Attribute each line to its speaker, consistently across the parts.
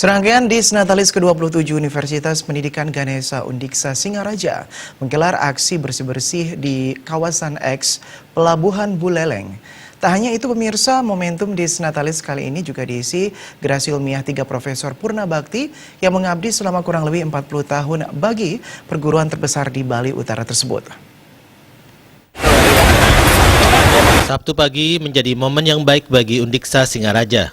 Speaker 1: Serangkaian Disnatalis ke-27 Universitas Pendidikan Ganesha Undiksa Singaraja menggelar aksi bersih-bersih di kawasan X Pelabuhan Buleleng. Tak hanya itu pemirsa, momentum Disnatalis kali ini juga diisi gerasi ilmiah 3 Profesor Purna Bakti yang mengabdi selama kurang lebih 40 tahun bagi perguruan terbesar di Bali Utara tersebut.
Speaker 2: Sabtu pagi menjadi momen yang baik bagi Undiksa Singaraja.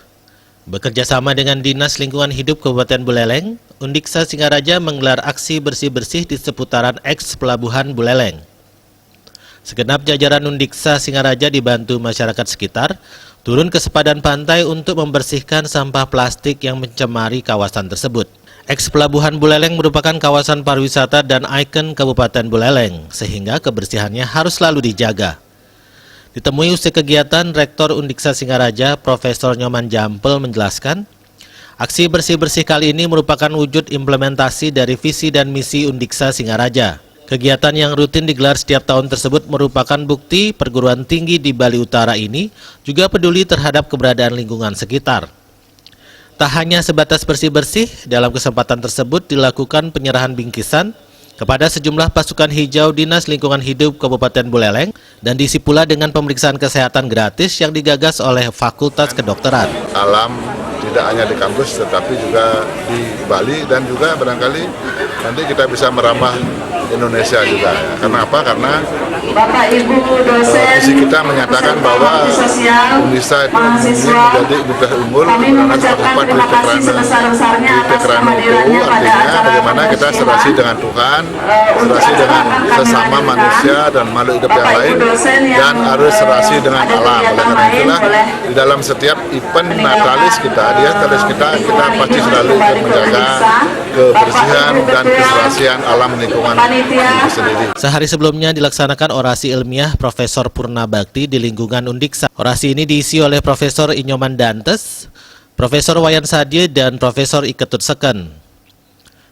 Speaker 2: Bekerja sama dengan Dinas Lingkungan Hidup Kabupaten Buleleng, Undiksa Singaraja menggelar aksi bersih-bersih di seputaran X Pelabuhan Buleleng. Segenap jajaran Undiksa Singaraja dibantu masyarakat sekitar, turun ke sepadan pantai untuk membersihkan sampah plastik yang mencemari kawasan tersebut. X Pelabuhan Buleleng merupakan kawasan pariwisata dan ikon Kabupaten Buleleng, sehingga kebersihannya harus selalu dijaga. Ditemui usai kegiatan, Rektor Undiksa Singaraja, Profesor Nyoman Jampel menjelaskan, aksi bersih-bersih kali ini merupakan wujud implementasi dari visi dan misi Undiksa Singaraja. Kegiatan yang rutin digelar setiap tahun tersebut merupakan bukti perguruan tinggi di Bali Utara ini juga peduli terhadap keberadaan lingkungan sekitar. Tak hanya sebatas bersih-bersih, dalam kesempatan tersebut dilakukan penyerahan bingkisan kepada sejumlah pasukan hijau Dinas Lingkungan Hidup Kabupaten Buleleng dan diisi pula dengan pemeriksaan kesehatan gratis yang digagas oleh Fakultas Kedokteran.
Speaker 3: Alam tidak hanya di kampus tetapi juga di Bali dan juga barangkali nanti kita bisa merambah Indonesia juga. Karena apa? Karena
Speaker 4: Bapak Ibu dosen,
Speaker 3: visi kita menyatakan bahwa Undiksa itu menjadi universitas unggul karena tempat Krano itu artinya bagaimana kita serasi dengan Tuhan, serasi dengan sesama manusia dan makhluk hidup yang lain, dan harus serasi dengan alam. Oleh karena itulah di dalam setiap event Natalis kita pasti selalu ikut menjaga kebersihan dan keserasian alam lingkungan itu sendiri.
Speaker 2: Sehari sebelumnya dilaksanakan orasi ilmiah Profesor Purna Bakti di lingkungan Undiksa. Orasi ini diisi oleh Profesor Inyoman Dantes, Profesor Wayan Sadie, dan Profesor Iketut Seken.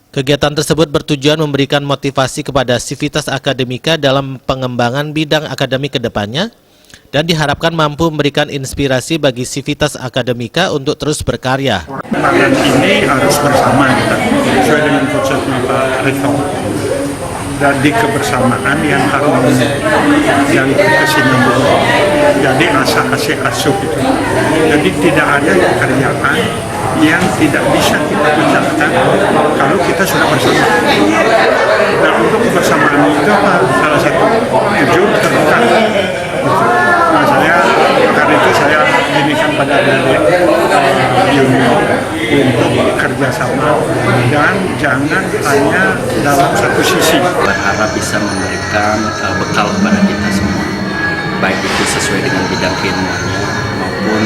Speaker 2: Kegiatan tersebut bertujuan memberikan motivasi kepada sivitas akademika dalam pengembangan bidang akademik ke depannya dan diharapkan mampu memberikan inspirasi bagi sivitas akademika untuk terus berkarya.
Speaker 5: Malam ini harus bersama kita, sesuai dengan konsepnya Pak Rektor. Dan di kebersamaan yang harmonis, yang berkesinambungan. Jadi asuh itu. Jadi tidak ada pekerjaan yang tidak bisa kita kerjakan kalau kita sudah bersama. Dan untuk kebersamaan itu salah satu tujuan terbuka. Nah, karena itu saya dinikan pada junior untuk kerjasama dan jangan hanya dalam satu sisi.
Speaker 6: Berharap bisa memberikan bekal kepada kita semua, baik itu sesuai dengan bidang ilmunya maupun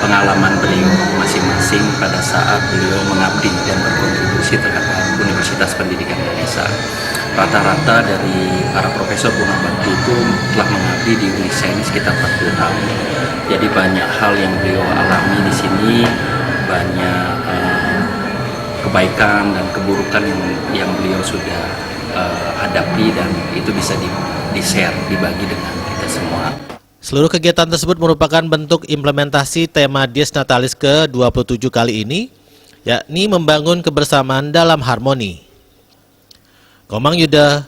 Speaker 6: pengalaman beliau masing-masing pada saat beliau mengabdi dan berkontribusi terhadap Universitas Pendidikan Ganesha. Rata-rata dari para profesor Purna Bakti itu telah mengabdi di Undiksa ini sekitar 40 tahun. Jadi banyak hal yang beliau alami di sini, banyak kebaikan dan keburukan yang beliau sudah hadapi, dan itu bisa di-share, dibagi dengan kita semua.
Speaker 2: Seluruh kegiatan tersebut merupakan bentuk implementasi tema Disnatalis ke-27 kali ini, yakni membangun kebersamaan dalam harmoni. Komang Yuda,